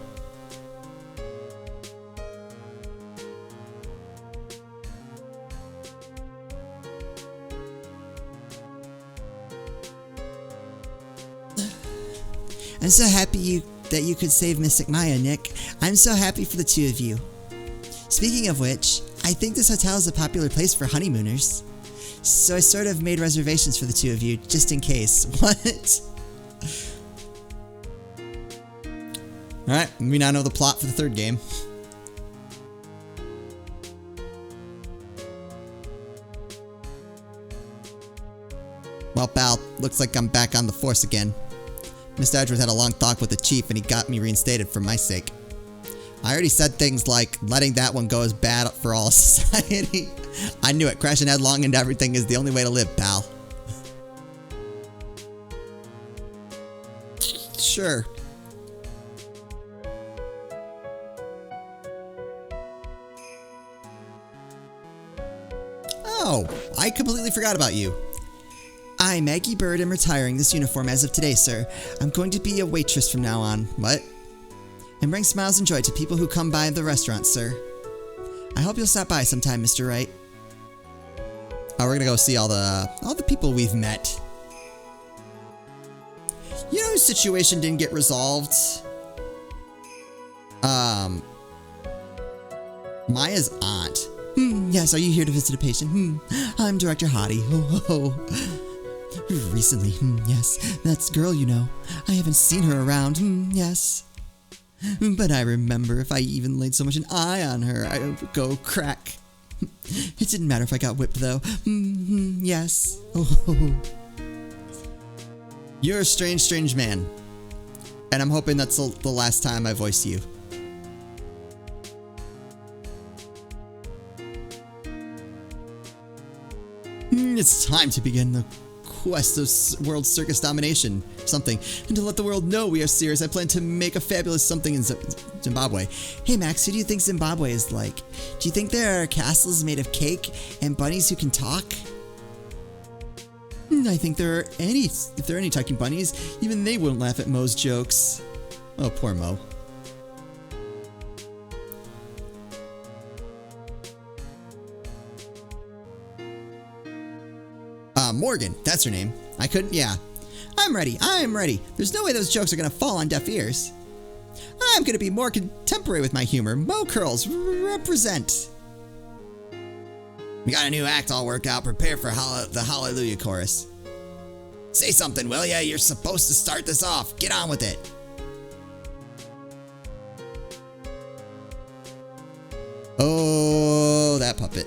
I'm so happy that you could save Mystic Maya, Nick. I'm so happy for the 2 of you. Speaking of which, I think this hotel is a popular place for honeymooners. So I sort of made reservations for the 2 of you, just in case. What?
Alright, we now know the plot for the 3rd game.
Well, pal, looks like I'm back on the force again. Mr. Edwards had a long talk with the chief and he got me reinstated for my sake. I already said things like letting that one go is bad for all society. I knew it. Crashing headlong into everything is the only way to live, pal. Sure. Oh, I completely forgot about you. I, Maggie Bird, am retiring this uniform as of today, sir. I'm going to be a waitress from now on. What? And bring smiles and joy to people who come by the restaurant, sir. I hope you'll stop by sometime, Mr. Wright. Oh, we're gonna go see all the people we've met. You know whose situation didn't get resolved? Maya's aunt. Yes, are you here to visit a patient? I'm Director Hottie. Ho ho ho. Recently, yes, that's girl you know. I haven't seen her around, yes. But I remember if I even laid so much an eye on her, I would go crack. It didn't matter if I got whipped though, yes. Oh. You're a strange, strange man. And I'm hoping that's the last time I voice you. It's time to begin the quest of world circus domination, something, and to let the world know we are serious. I plan to make a fabulous something in Zimbabwe. Hey Max, who do you think Zimbabwe is like? Do you think there are castles made of cake and bunnies who can talk? I think if there are any talking bunnies, even they wouldn't laugh at Mo's jokes. Oh, poor Mo. Morgan, that's her name. Yeah. I'm ready. There's no way those jokes are gonna fall on deaf ears. I'm gonna be more contemporary with my humor. Mo Curls, represent. We got a new act all worked out. Prepare for the Hallelujah chorus. Say something, will ya? You're supposed to start this off. Get on with it. Oh, that puppet.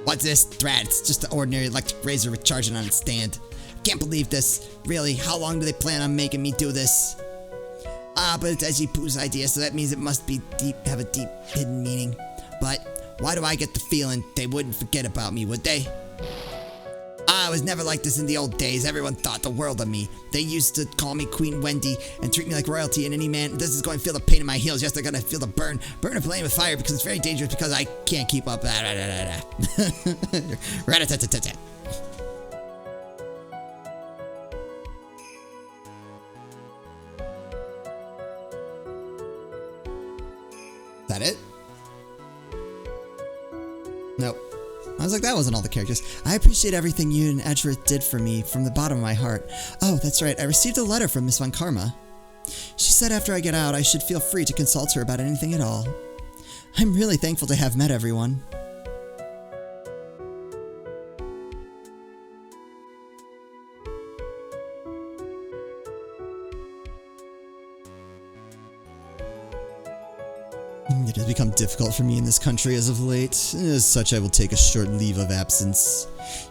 What's this? Drat, it's just an ordinary electric razor with charging on its stand. Can't believe this. Really, how long do they plan on making me do this? But it's Edgy Poo's idea, so that means it must be have a deep hidden meaning. But why do I get the feeling they wouldn't forget about me, would they? I was never like this in the old days. Everyone thought the world of me. They used to call me Queen Wendy and treat me like royalty, and any man this is going to feel the pain in my heels. Yes, they're going to feel the burn a plane with fire because it's very dangerous because I can't keep up. Rat-a-tat-tat-tat. Is that it? Nope. I was like, that wasn't all the characters. I appreciate everything you and Edgeworth did for me from the bottom of my heart. Oh, that's right. I received a letter from Miss Von Karma. She said after I get out, I should feel free to consult her about anything at all. I'm really thankful to have met everyone. It has become difficult for me in this country as of late. As such, I will take a short leave of absence.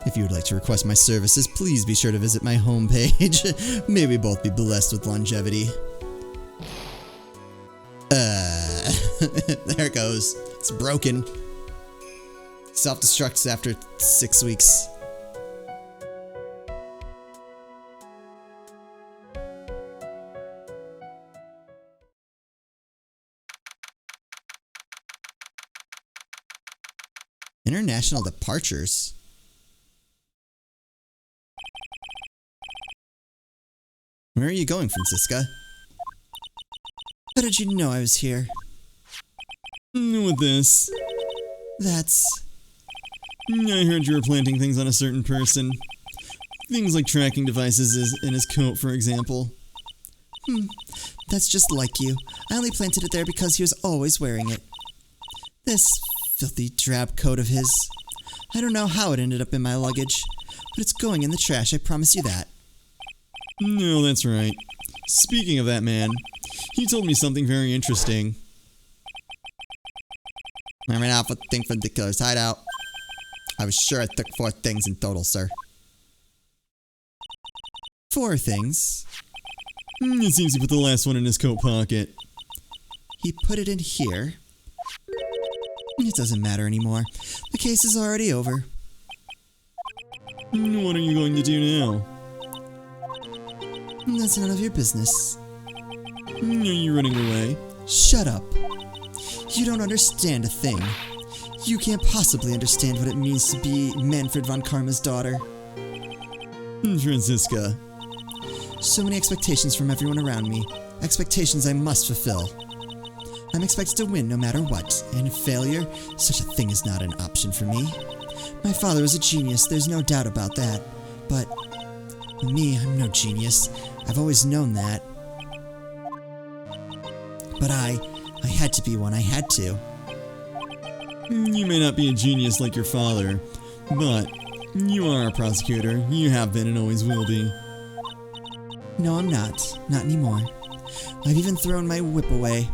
If you would like to request my services, please be sure to visit my homepage. May we both be blessed with longevity. There it goes. It's broken. Self-destructs after 6 weeks. International departures? Where are you going, Francisca? How did you know I was here?
With this,
That's...
I heard you were planting things on a certain person. Things like tracking devices in his coat, for example.
That's just like you. I only planted it there because he was always wearing it. This filthy drab coat of his. I don't know how it ended up in my luggage, but it's going in the trash, I promise you that.
No, that's right. Speaking of that man, he told me something very interesting.
I ran out for thing from the killer's hideout. I was sure I took 4 things in total, sir. 4 things?
It seems he put the last one in his coat pocket.
He put it in here. It doesn't matter anymore. The case is already over.
What are you going to do now?
That's none of your business.
Are you running away?
Shut up. You don't understand a thing. You can't possibly understand what it means to be Manfred von Karma's daughter.
Francisca.
So many expectations from everyone around me. Expectations I must fulfill. I'm expected to win no matter what, and failure, such a thing is not an option for me. My father was a genius, there's no doubt about that. But me, I'm no genius. I've always known that. But I had to be one, I had to.
You may not be a genius like your father, but you are a prosecutor. You have been and always will be.
No, I'm not. Not anymore. I've even thrown my whip away.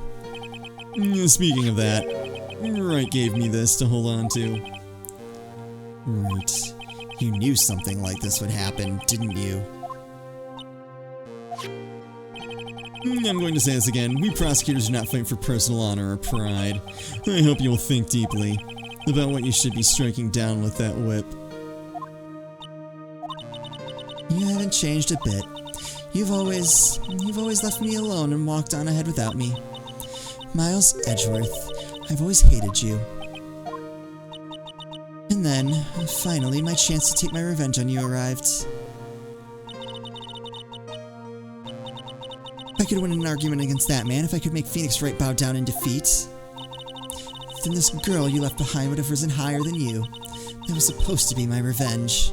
Speaking of that, Wright gave me this to hold on to.
Right. You knew something like this would happen, didn't you?
I'm going to say this again. We prosecutors do not fight for personal honor or pride. I hope you will think deeply about what you should be striking down with that whip.
You haven't changed a bit. You've always left me alone and walked on ahead without me. Miles Edgeworth, I've always hated you. And then, finally, my chance to take my revenge on you arrived. I could win an argument against that man if I could make Phoenix Wright bow down in defeat. Then this girl you left behind would have risen higher than you. That was supposed to be my revenge.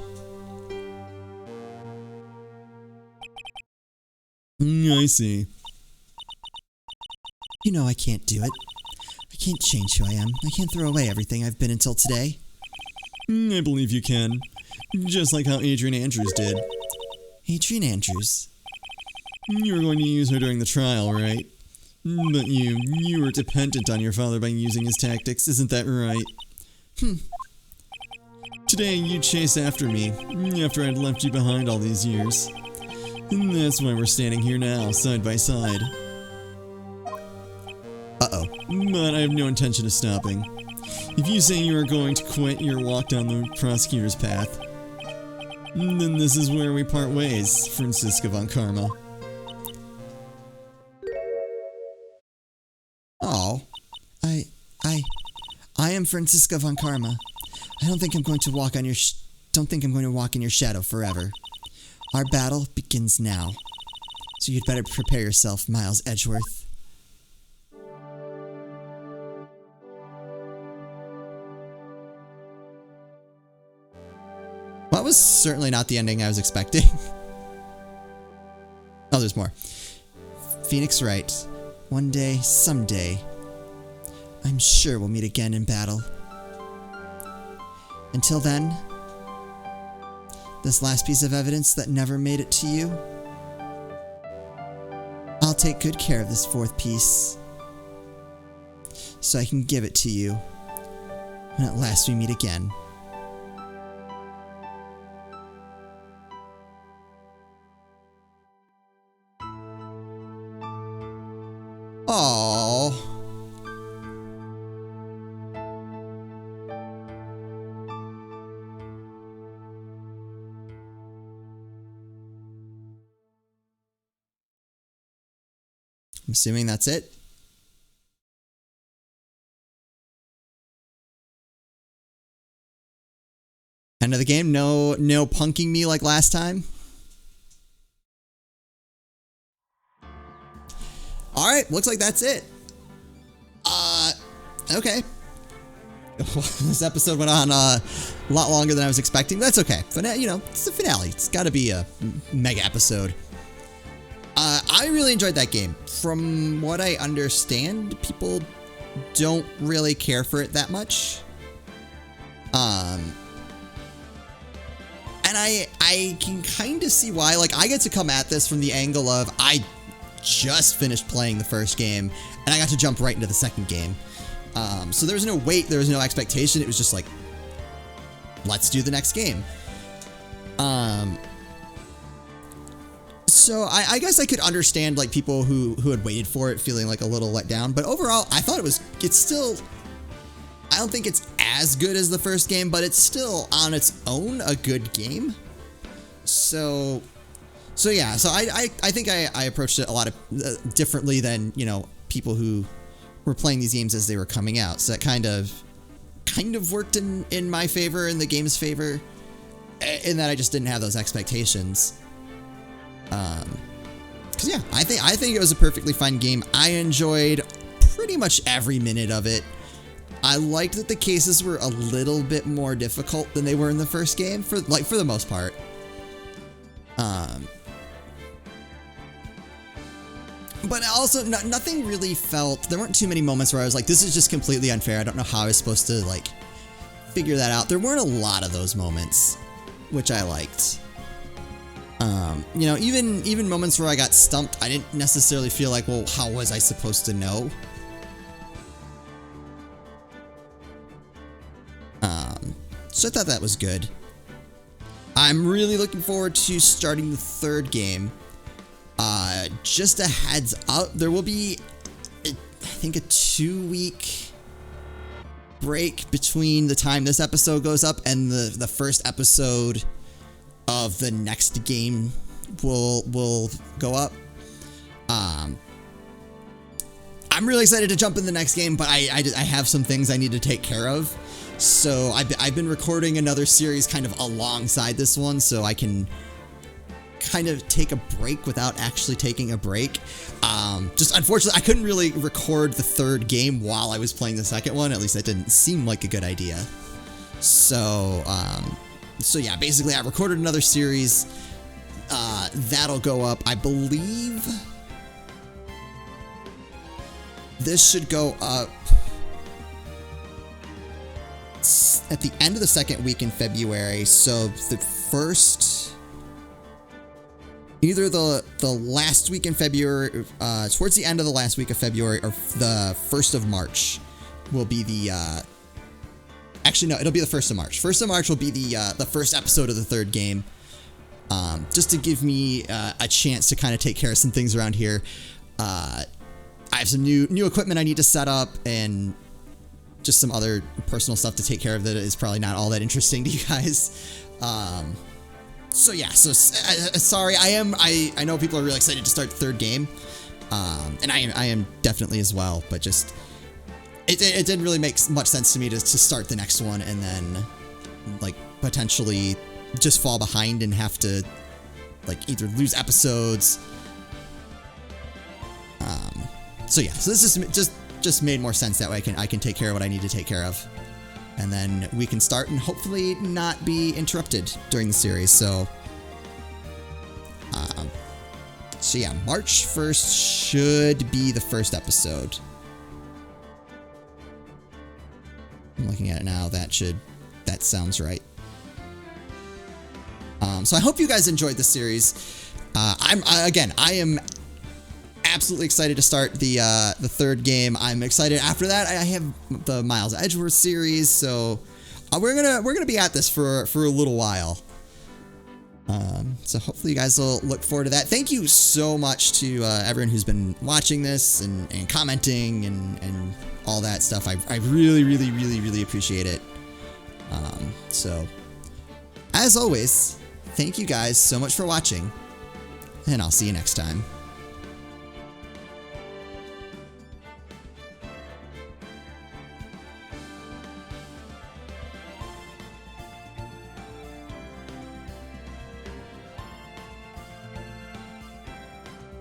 I see.
You know I can't do it. I can't change who I am. I can't throw away everything I've been until today.
I believe you can. Just like how Adrian Andrews did.
Adrian Andrews?
You were going to use her during the trial, right? But you were dependent on your father by using his tactics, isn't that right? Today you chased after me, after I'd left you behind all these years. And that's why we're standing here now, side by side.
Uh-oh.
But I have no intention of stopping. If you say you are going to quit your walk down the prosecutor's path, then this is where we part ways, Francisca von Karma.
Oh. I am Francisca von Karma. I don't think I'm going to walk in your shadow forever. Our battle begins now. So you'd better prepare yourself, Miles Edgeworth. Well, that was certainly not the ending I was expecting. Oh, there's more. Phoenix Wright. One day, someday, I'm sure we'll meet again in battle. Until then, this last piece of evidence that never made it to you, I'll take good care of this 4th piece, so I can give it to you when at last we meet again. Aww. I'm assuming that's it. end of the game. No punking me like last time. Alright, looks like that's it. Okay. This episode went on a lot longer than I was expecting. That's okay. But, you know, it's the finale. It's got to be a mega episode. I really enjoyed that game. From what I understand, people don't really care for it that much. And I can kind of see why. Like, I get to come at this from the angle of I just finished playing the first game, and I got to jump right into the second game. So there was no wait, there was no expectation. It was just like, let's do the next game. So I guess I could understand like people who had waited for it feeling like a little let down, but overall I thought it's still, I don't think it's as good as the first game, but it's still on its own a good game. So yeah, so I think I approached it a lot of differently than, you know, people who were playing these games as they were coming out. So that kind of worked in my favor, in the game's favor, in that I just didn't have those expectations. Cause yeah, I think it was a perfectly fine game. I enjoyed pretty much every minute of it. I liked that the cases were a little bit more difficult than they were in the first game, for the most part. But also, nothing really felt, there weren't too many moments where I was like, this is just completely unfair. I don't know how I was supposed to, like, figure that out. There weren't a lot of those moments, which I liked. You know, even moments where I got stumped, I didn't necessarily feel like, well, how was I supposed to know? So I thought that was good. I'm really looking forward to starting the third game. Just a heads up, there will be, I think, a 2-week break between the time this episode goes up and the first episode of the next game will go up. I'm really excited to jump in the next game, but I have some things I need to take care of. So I've been recording another series kind of alongside this one, so I can kind of take a break without actually taking a break. Just unfortunately, I couldn't really record the third game while I was playing the second one. At least that didn't seem like a good idea. So yeah, basically I recorded another series. That'll go up, I believe. This should go up at the end of the second week in February. So the first, either the last week in February, towards the end of the last week of February, or the 1st of March will be the, actually no, it'll be the 1st of March. 1st of March will be the first episode of the third game. Just to give me a chance to kind of take care of some things around here. I have some new equipment I need to set up, and just some other personal stuff to take care of that is probably not all that interesting to you guys. So yeah, so sorry, I know people are really excited to start the third game, and I am definitely as well, but just it didn't really make much sense to me to start the next one and then like potentially just fall behind and have to like either lose episodes. So yeah, so this is just made more sense that way. I can take care of what I need to take care of, and then we can start and hopefully not be interrupted during the series. So yeah, March 1st should be the first episode. I'm looking at it now. That sounds right. So I hope you guys enjoyed this series. I am absolutely excited to start the third game. I'm excited after that. I have the Miles Edgeworth series, so we're gonna be at this for a little while. So hopefully you guys will look forward to that. Thank you so much to everyone who's been watching this and commenting and all that stuff. I really appreciate it. So as always, thank you guys so much for watching, and I'll see you next time.